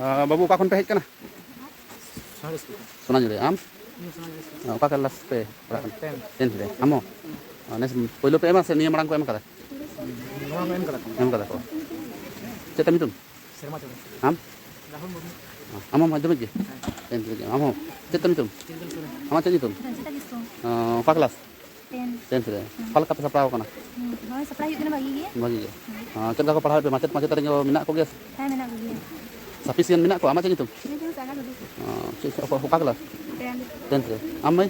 बाबू का पे हेज सोनाजुली आम का क्लास पे टेंथ रे आमो नेस पहिलो पे एमा से निया मांग को एम कदा एम कदा को चेता मितुम आम आमो माध्यमिक के टेंथ के आमो चेता मितुम आमा चेता मितुम का क्लास टेंथ रे फल का पे सप्राव कना हां सप्लाई हुई कना भागी गे चेता को पढ़ाई पे माचेत माचेत रे मिना को गे हां मेना को गे सफिशिएंट मिना को आमा चेता मितुम का क्लास टेंथ रे आम मई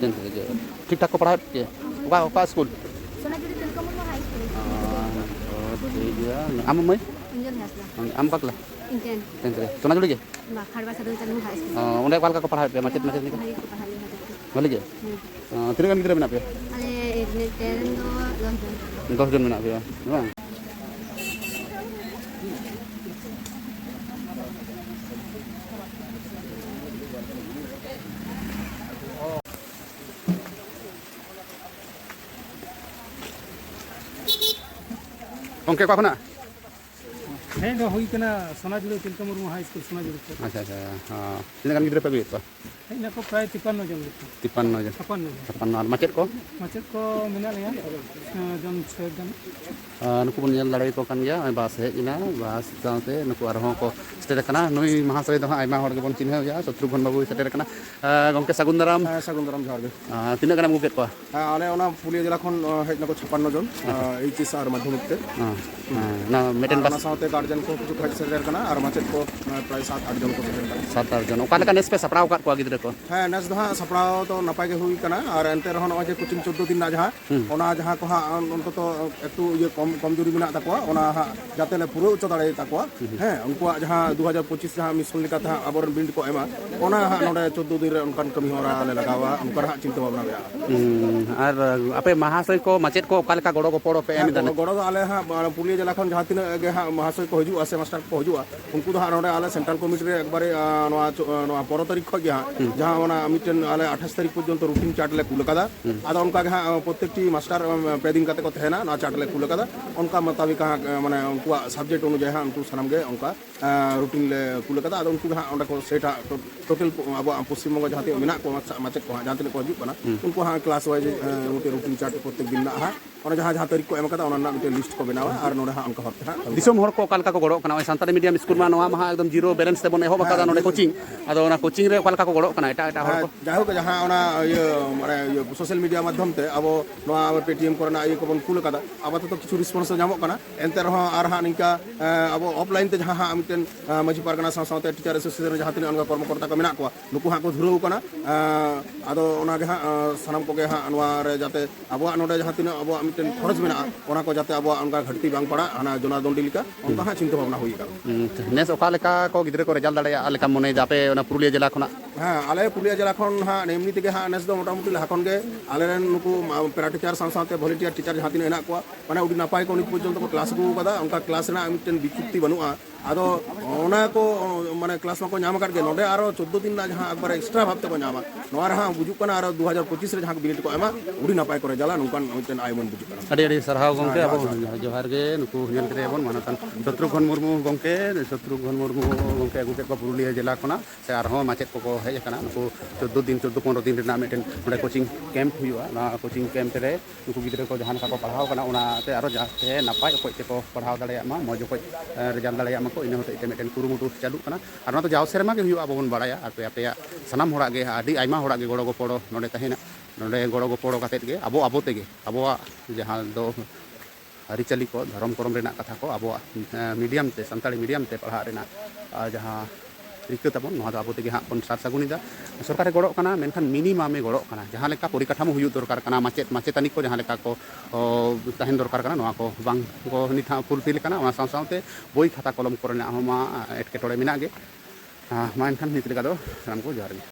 टेंथ रे ठीक ठाक को पढ़ाई के का school Sonajuli Tilka Murmu high school ठीक है आम मई इंजन हासला आम का क्लास इंजन टेंथ रे सोनाजुली के बा खड़वा सदन चलू हाई स्कूल उन्हें वाल का पढ़ाई पे माचेत माचेत निका बोले जे तीन गन गिद्रा मेना पे अरे 10 जन मेना पे bang Oke, kok nak? Ini dah hui kena Sonajulie Tilka Murmu High School Sonajulie. Acha. Ini kan gidra pe gitu. Ini aku pray 53 jam gitu. 53 jam. 56 macet ko? Macet ko mina ya. Jam 6 jam. Nuku pun yang lari ko kan ya, bahas ina, bahas saute nuku arho ko setere kana nui mahasai do aima hor ge bon chinha ya, Satrughan babu setere kana. Gomke Sagundaram jhar ge. Tina kana muket ko? Ale ona Purulia jela khon hej nako 56 jon. HS ar madhyamik te. Na meten bas saute guardian ko kuchu hej setere kana ar macet ko pray 7-8 jon ko setere kana. 7-8 jon. Oka leka nes pe saprao kat ko gidra ko? Ha nes do ha saprao to napai ge hui kana ar ente rehon oje coaching 14 din na jaha ona jaha ko ha onto to ektu ye कमजोरी मेना तकवा ओना जाते ले पुरो उच्च दाड़े तकवा हैं उनको जहां 2025 जहां मिशन लेका था अबरन बिल्ड को एमा ओना नोडे 14 दिन रे उनकन कमी होरा ले लगावा उनकर हा चिंता भावना बया आर आपे महाशय को माचेत को कालका गोड़ो को पड़ो पे एम दन गोड़ो आले हा पुलिया जिला खन जहां तीन गे हा महाशय को हजू आसे मास्टर को हजू उनको तो हा नोडे आले सेंट्रल कमिटी रे एकबारे नोआ 15 तारीख खो गया जहां ओना मिटन आले 28 तारीख पर्यंत रूटीन चार्ट ले कुलकादा आदा उनका गे हा प्रत्येकटी मास्टर पे दिन काते को तहेना ना चार्ट ले कुलकादा उनका मुताबिक माने उनको सब्जेक्ट अनुयायी उनको सामान गे उनका रूटीन ले कुलकाता उनको अंडा को सेटा टोटल अब पश्चिम बंग जहां मेना को माचेत को जहां तक को हजू कना उनको क्लास वाइज रूटीन चार्ट प्रत्येक दिन ना जहां तारीख को एम कदा लिस्ट को बनावा और नोडे उनका हरते दिसम हर को कालका को गड़ो कना सानताली मीडियम स्कूल मा नोआ मा एकदम जीरो बैलेंस ते बन एहो बका नोडे कोचिंग आदो ओना कोचिंग रे कालका को गड़ो कना एटा एटा हर को जाहो जहां ओना ये माने सोशल मीडिया माध्यम ते अब नोआ पेटीएम करना ये को बन कुल कदा अब तो किछु रिस्पांस जामो कना एंते रह आर हा निका अब ऑफलाइन ते जहां मिटन मजी पारगना साथे टीचर एसोसिएशन जहां तिन उनका कर्मकर्ता को मेना को नुकु हा को धुरौ कना आदो ओना गे हा सनम को गे हा नोआ रे जाते अब नोडे जहां तिन अब मिटन खरच मेना ओना को जाते अब उनका घटती बांग पड़ा हाना जोना दंडी लिका उनका हा चिंता भावना हुई का नेस ओका लेका को गिद्रे को रिजल्ट दाड़े आलेका मने जापे ओना पुरुलिया जिला खना हां आले पुरुलिया जिला खन हा नेमनी तेगे हा नेस दो मोटामुटी लाखन गे आले रेन नुकु पैरा टीचर साथे वॉलंटियर टीचर जहां तिन एना को माने उडी नापाय को निक पर्यंत को क्लास को कदा उनका क्लास ना मिटन विकृति बनुआ आदो ओना को माने क्लास में को नाम काट गे नोडे आरो 14 दिन ना जहां एकबार एक्स्ट्रा भाबते को नामा नोआ रहा बुजु कना आरो 2025 रे जहां बिनिट को एमा उडी नापाय करे जाला नुकन मिटन आयमन बुजु कना अडी सरहाव गंके अब जोहार गे नुकु नेल करे बन मानतन शत्रुघ्न मुर्मू गंके शत्रुघ्न मुर्मू गंके गुटे को पुरुलिया जिला खना से आरो माचेत को हेज कना नुकु 14 दिन 15 दिन रे ना मिटन नोडे कोचिंग कैंप हुआ ना कोचिंग कैंप रे नुकु गिद्रे को जहां का को पढ़ाव कना ओना ते आरो जाते नापाय को ते को पढ़ाव दाड़े मा मौज को रिजल्ट दाड़े मा को इन होते मिटन कुरुमुटु चालू कना और ना तो जाव सेरमा के हुआ अब बन बाड़ाया आपे आपे सनाम होड़ा गे आदि आइमा होड़ा गे गोड़ो गो पड़ो नोडे तहेना नोडे गोड़ो गो पड़ो कातेत गे अबो अबो तेगे अबोआ जहां दो आरिचाली को धर्म करम रेना कथा को अबो मीडियम ते संताली मीडियम ते पढ़ा रेना जहां ᱨᱤᱠᱟᱹ ᱛᱟᱵᱚᱱ ᱱᱚᱣᱟ ᱫᱚ ᱟᱵᱚ ᱛᱮᱜᱮ ᱦᱟᱸᱜ ᱵᱚᱱ ᱥᱟᱨ ᱥᱟᱹᱜᱩᱱᱮᱫᱟ ᱥᱚᱨᱠᱟᱨᱮ ᱜᱚᱲᱚᱜ ᱠᱟᱱᱟ ᱢᱮᱱᱠᱷᱟन ᱢᱤᱱᱤᱢᱟᱢᱮ ᱜᱚᱲᱚᱜ ᱠᱟᱱᱟ ᱡᱟᱦᱟᱸ ᱞᱮᱠᱟ ᱯᱚᱨᱤᱠᱟᱴᱷᱟᱢᱳ ᱦᱩᱭᱩᱜ ᱫᱚᱨᱠᱟর ᱠᱟᱱᱟ ᱢᱟᱪᱮᱛᱟᱹᱱᱤ ᱠᱚ ᱡᱟᱦᱟᱸ ᱞᱮᱠᱟ ᱠᱚ ᱛᱟᱦᱮᱱ ᱫᱚᱨᱠar ᱠᱟᱱᱟ ᱱᱚᱣᱟ ᱠᱚ ᱵᱟᱝ ᱠᱚ ᱱᱤᱛ ᱦᱟᱸᱜ ᱯᱷᱩᱞᱯᱷᱤᱞ ᱠᱟᱱᱟ ᱚᱱᱟ ᱥᱟᱶᱛᱮ ᱵᱳᱭ ᱠᱷᱟᱛᱟ ᱠᱚᱞᱚᱢ ᱠᱚᱨᱮᱱᱟᱜ ᱦᱚᱸ ᱢᱟ ᱮᱴᱠᱮᱴᱚᱬᱮ ᱢᱮᱱᱟᱜ ᱜᱮ ᱢᱟ ᱮᱱᱠᱷᱟᱱ ᱱᱤᱛ ᱞᱮᱠᱟ ᱫᱚ ᱥᱟᱱᱟᱢ ᱠᱚ ᱡᱚᱦᱟᱨ ᱜᱮ